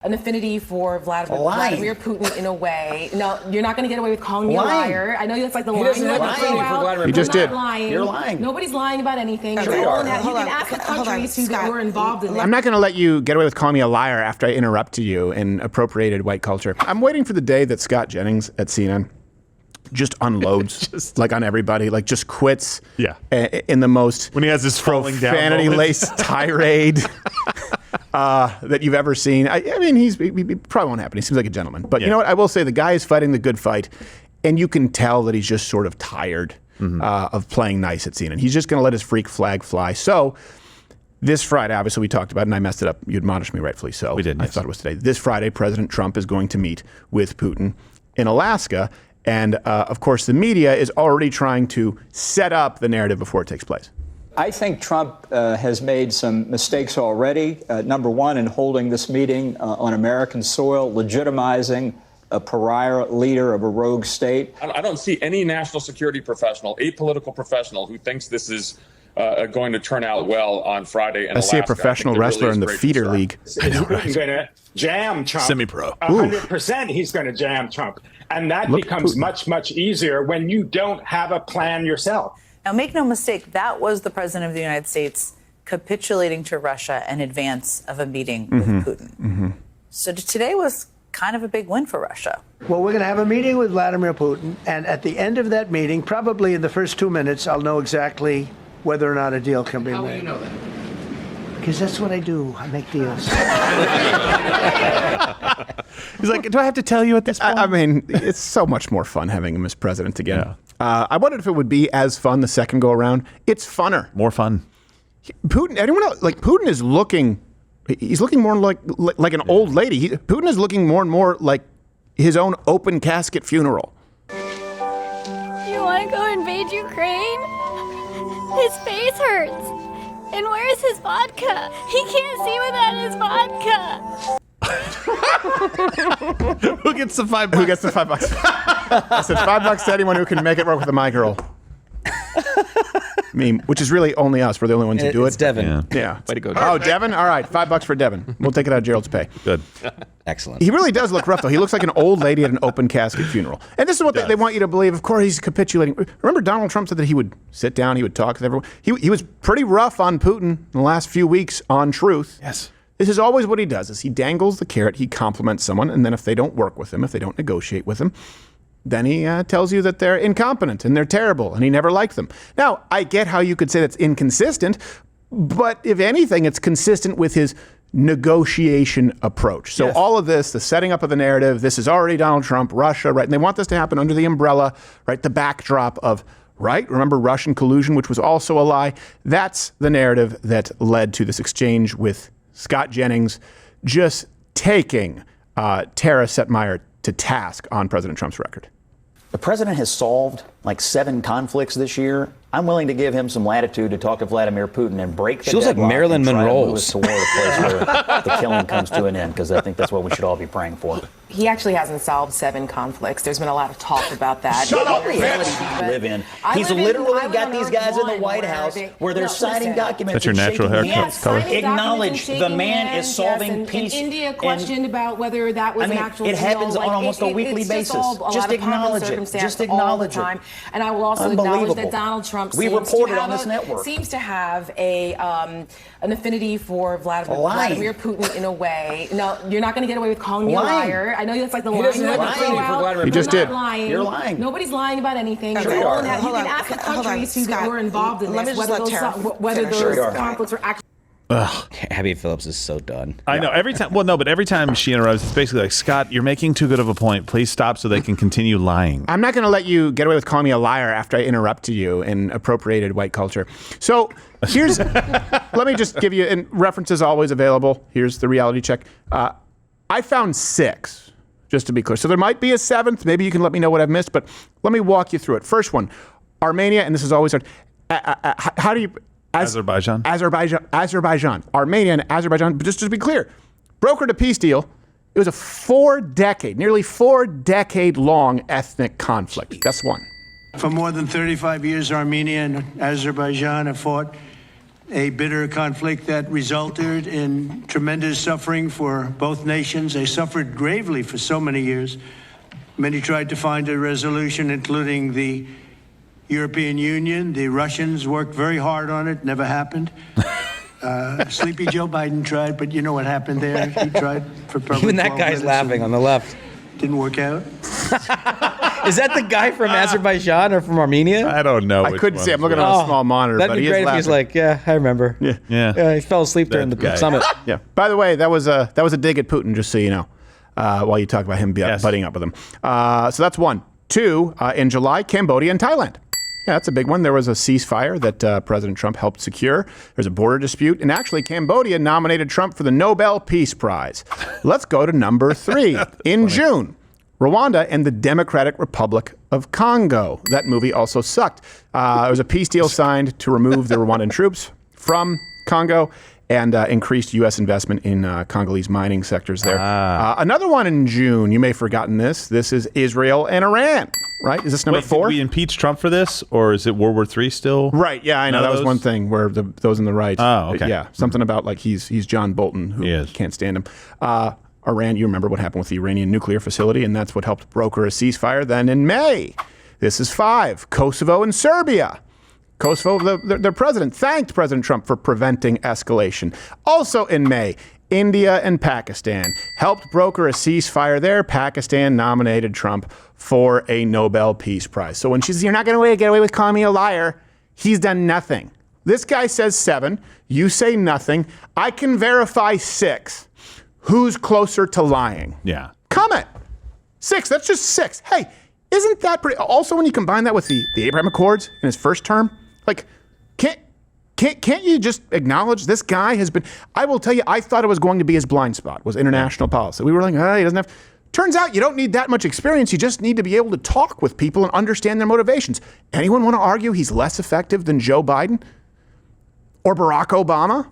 an affinity for Vladimir Putin in a way. No, you're not going to get away with calling me a liar. I know that's like the line you like to throw out. You just did. Lying. You're lying. Nobody's lying about anything. Sure you can ask the countries who were involved in this. I'm not going to let you get away with calling me a liar after I interrupted you in appropriated white culture. I'm waiting for the day that Scott Jennings at CNN just unloads like on everybody, like just quits in the most when he has this profanity-laced tirade that you've ever seen. I mean, he probably won't happen. He seems like a gentleman. But you know what? I will say the guy is fighting the good fight, and you can tell that he's just sort of tired of playing nice at CNN. He's just going to let his freak flag fly. So this Friday, obviously we talked about it, and I messed it up. You admonished me rightfully so. We did. I thought it was today. This Friday, President Trump is going to meet with Putin in Alaska. And, of course, the media is already trying to set up the narrative before it takes place. I think Trump has made some mistakes already. Number one, in holding this meeting on American soil, legitimizing a pariah leader of a rogue state. I don't see any national security professional, apolitical professional, who thinks this is going to turn out well on Friday in Alaska. I see a professional wrestler in the feeder league. Is Putin going to jam Trump? Semi-pro. 100% he's going to jam Trump. And that becomes much, much easier when you don't have a plan yourself. Now, make no mistake, that was the president of the United States capitulating to Russia in advance of a meeting with Putin. So today was kind of a big win for Russia. Well, we're going to have a meeting with Vladimir Putin. And at the end of that meeting, probably in the first 2 minutes, I'll know exactly whether or not a deal can be made. How will you know that? Because that's what I do. I make deals. He's like, do I have to tell you at this point? I mean, it's so much more fun having him as president again. I wondered if it would be as fun the second go around. It's funner. More fun. Putin, anyone else? Like, Putin is looking, he's looking more like an old lady. Putin is looking more and more like his own open casket funeral. You want to go invade Ukraine? His face hurts. And where's his vodka? He can't see without his vodka. Who gets the $5? Who gets the $5? I said $5 to anyone who can make it work with a my girl meme, which is really only us. We're the only ones who do it. It's Devin. Yeah. Way to go, Devin. Oh, Devin? All right, $5 for Devin. We'll take it out of Gerald's pay. Good. Excellent. He really does look rough, though. He looks like an old lady at an open casket funeral. And this is what they want you to believe. Of course, he's capitulating. Remember, Donald Trump said that he would sit down, he would talk with everyone. He was pretty rough on Putin in the last few weeks on Truth. Yes. This is always what he does, is he dangles the carrot, he compliments someone, and then if they don't work with him, if they don't negotiate with him, then he tells you that they're incompetent and they're terrible and he never liked them. Now, I get how you could say that's inconsistent, but if anything, it's consistent with his negotiation approach. So all of this, the setting up of the narrative, this is already Donald Trump, Russia, right? And they want this to happen under the umbrella, right? The backdrop of, right? Remember Russian collusion, which was also a lie? That's the narrative that led to this exchange with Scott Jennings just taking Tara Setmeyer to task on President Trump's record. The president has solved like 7 conflicts this year. I'm willing to give him some latitude to talk to Vladimir Putin and break the She looks like Marilyn Monroe. Toward a place where the killing comes to an end, because I think that's what we should all be praying for. He actually hasn't solved 7 conflicts. There's been a lot of talk about that. Shut up, live in. He's literally got these guys in the White House where they're signing documents. That's your natural haircut color. Acknowledge the man is solving peace. India questioned about whether that was an actual deal. It happens on almost a weekly basis. Just acknowledge it. Just acknowledge it. And I will also acknowledge that Donald Trump seems to have an affinity for Vladimir Putin in a way. No, you're not going to get away with calling me a liar. I know that's like the line you like to throw out. He just did. You're lying. Nobody's lying about anything. You can ask the countries who were involved in this, whether those conflicts were actually. Abby Phillips is so done. I know. Every time, well, no, but every time she interrupts, it's basically like, Scott, you're making too good of a point. Please stop so they can continue lying. I'm not going to let you get away with calling me a liar after I interrupted you in appropriated white culture. So here's, let me just give you, and references always available. Here's the reality check. I found 6, just to be clear. So there might be a 7th. Maybe you can let me know what I've missed, but let me walk you through it. First one, Armenia, and this is always hard. How do you... Azerbaijan. Armenia and Azerbaijan, but just to be clear, brokered a peace deal. It was a nearly 4-decade long ethnic conflict. That's one. For more than 35 years, Armenia and Azerbaijan have fought a bitter conflict that resulted in tremendous suffering for both nations. They suffered gravely for so many years. Many tried to find a resolution, including the European Union. The Russians worked very hard on it, never happened. Sleepy Joe Biden tried, but you know what happened there. He tried for probably Even that guy's laughing on the left. Didn't work out. Is that the guy from Azerbaijan or from Armenia? I don't know. I couldn't see. I'm looking at a small monitor, that'd but be he great is if he's laughing. like, yeah, I remember. Yeah. He fell asleep during the guy. summit. Yeah. By the way, that was a dig at Putin, just so you know, while you talk about him butting up with him. So that's one. Two, in July, Cambodia and Thailand. Yeah, that's a big one. There was a ceasefire that President Trump helped secure. There's a border dispute. And actually, Cambodia nominated Trump for the Nobel Peace Prize. Let's go to number 3. In June, Rwanda and the Democratic Republic of Congo. That movie also sucked. There was a peace deal signed to remove the Rwandan troops from Congo and increased U.S. investment in Congolese mining sectors there. Another one in June. You may have forgotten this. This is Israel and Iran, right? Is this number 4? Did we impeach Trump for this, or is it World War III still? Right, yeah, I know. That was one thing where those on the right. Oh, okay. Yeah, something about like he's John Bolton, who can't stand him. Iran, you remember what happened with the Iranian nuclear facility, and that's what helped broker a ceasefire. Then in May, this is 5, Kosovo and Serbia. Kosovo, their president, thanked President Trump for preventing escalation. Also in May, India and Pakistan helped broker a ceasefire there. Pakistan nominated Trump for a Nobel Peace Prize. So when she says, you're not going to get away with calling me a liar, he's done nothing. This guy says 7. You say nothing. I can verify 6. Who's closer to lying? Yeah. Comment. 6. That's just 6. Hey, isn't that pretty? Also, when you combine that with the Abraham Accords in his first term, like, can't you just acknowledge this guy has been? I will tell you, I thought it was going to be his blind spot was international policy. We were like, he doesn't have. Turns out you don't need that much experience. You just need to be able to talk with people and understand their motivations. Anyone want to argue he's less effective than Joe Biden or Barack Obama?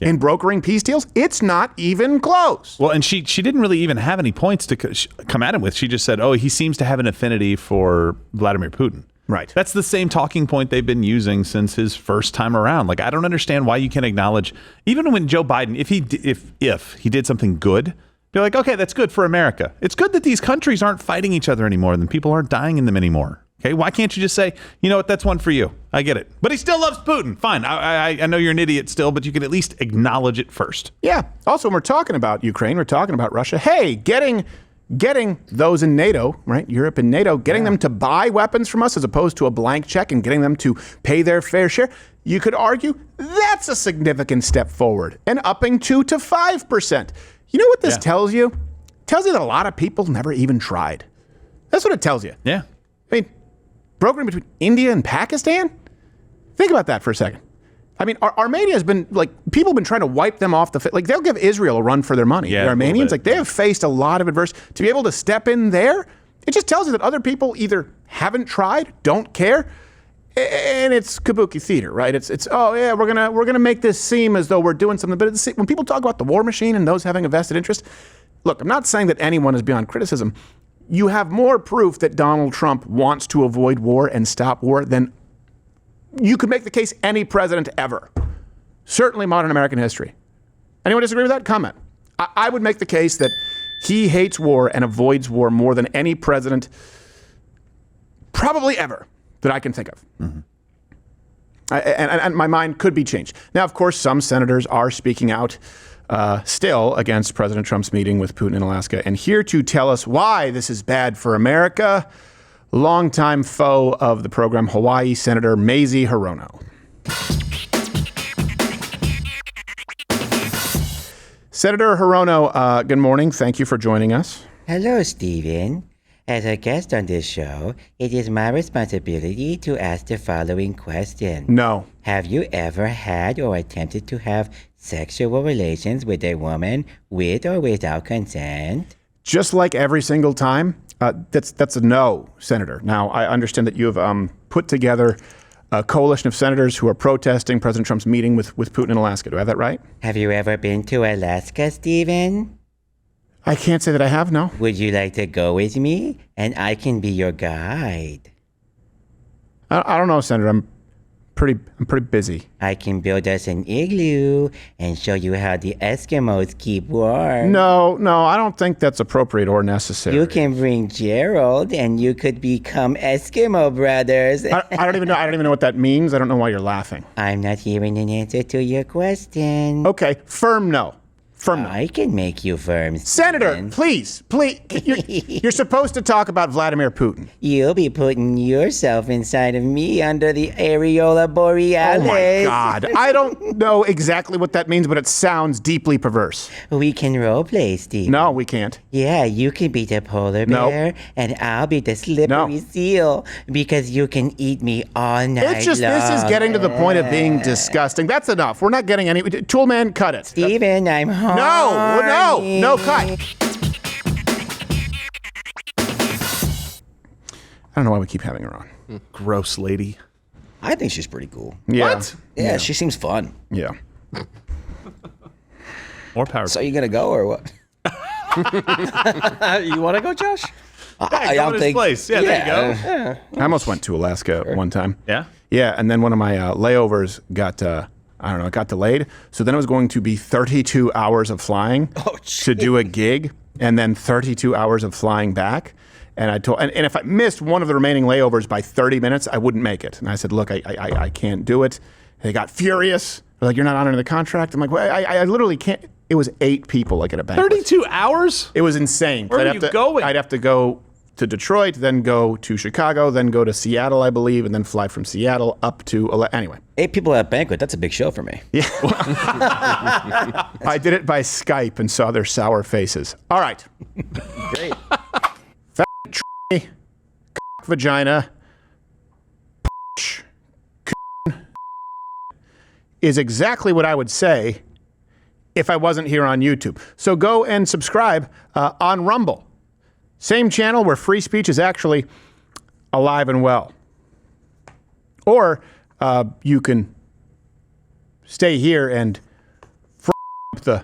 In brokering peace deals? It's not even close. Well, and she didn't really even have any points to come at him with. She just said, he seems to have an affinity for Vladimir Putin. Right. That's the same talking point they've been using since his first time around. Like, I don't understand why you can acknowledge, even when Joe Biden, if he did something good, be like, okay, that's good for America. It's good that these countries aren't fighting each other anymore, and people aren't dying in them anymore. Okay, why can't you just say, you know what, that's one for you. I get it. But he still loves Putin. Fine. I know you're an idiot still, but you can at least acknowledge it first. Yeah. Also, when we're talking about Ukraine, we're talking about Russia. Hey, getting those in NATO, right, Europe and NATO, getting them to buy weapons from us as opposed to a blank check and getting them to pay their fair share, you could argue that's a significant step forward and upping 2 to 5%. You know what this tells you? It tells you that a lot of people never even tried. That's what it tells you. Yeah. I mean, brokering between India and Pakistan? Think about that for a second. I mean, Armenia has been, like, people have been trying to wipe them off the, like, they'll give Israel a run for their money. Yeah, the Armenians, like, they have faced a lot of adversity. To be able to step in there, it just tells you that other people either haven't tried, don't care, and it's kabuki theater, right? It's we're gonna make this seem as though we're doing something. But when people talk about the war machine and those having a vested interest, look, I'm not saying that anyone is beyond criticism. You have more proof that Donald Trump wants to avoid war and stop war than you could make the case any president ever. Certainly modern American history. Anyone disagree with that? Comment. I would make the case that he hates war and avoids war more than any president probably ever that I can think of. Mm-hmm. And my mind could be changed. Now, of course, some senators are speaking out still against President Trump's meeting with Putin in Alaska. And here to tell us why this is bad for America, longtime foe of the program, Hawaii Senator Mazie Hirono. Senator Hirono, good morning. Thank you for joining us. Hello, Stephen. As a guest on this show, it is my responsibility to ask the following question. No. Have you ever had or attempted to have sexual relations with a woman with or without consent? Just like every single time, that's a no, Senator. Now, I understand that you have put together a coalition of senators who are protesting President Trump's meeting with Putin in Alaska. Do I have that right? Have you ever been to Alaska, Stephen? I can't say that I have, no. Would you like to go with me? And I can be your guide. I don't know, Senator. I'm pretty busy. I can build us an igloo and show you how the Eskimos keep warm. No, I don't think that's appropriate or necessary. You can bring Gerald, and you could become Eskimo brothers. I don't even know what that means. I don't know why you're laughing. I'm not hearing an answer to your question. Okay, firm no. I can make you firm, Senator, Stephen. please. You're supposed to talk about Vladimir Putin. You'll be putting yourself inside of me under the areola borealis. Oh my God. I don't know exactly what that means, but it sounds deeply perverse. We can role play, Steve. No, we can't. Yeah, you can be the polar bear, and I'll be the slippery seal, because you can eat me all night It's just, this is getting to the point of being disgusting. That's enough. We're not getting any... Toolman, cut it. Steven, I'm home. No, cut. I don't know why we keep having her on. Gross lady. I think she's pretty cool. Yeah. What? Yeah, she seems fun. Yeah. More power. So you gonna go or what? You want to go, Josh? I don't think. Place. Yeah, there you go. Yeah. I almost went to Alaska one time. Yeah? Yeah, and then one of my layovers got... it got delayed. So then it was going to be 32 hours of flying to do a gig, and then 32 hours of flying back. And I told, and if I missed one of the remaining layovers by 30 minutes, I wouldn't make it. And I said, look, I can't do it. They got furious. They're like, you're not honoring the contract. I'm like, well, I literally can't. It was 8 people like at a banquet. 32 hours? It was insane. Where are you going? I'd have to go to Detroit, then go to Chicago, then go to Seattle, I believe, and then fly from Seattle up to... Anyway. 8 people at a banquet, that's a big show for me. Yeah. I did it by Skype and saw their sour faces. All right. Great. Fat vagina is exactly what I would say if I wasn't here on YouTube. So go and subscribe on Rumble. Same channel where free speech is actually alive and well. Or you can stay here and the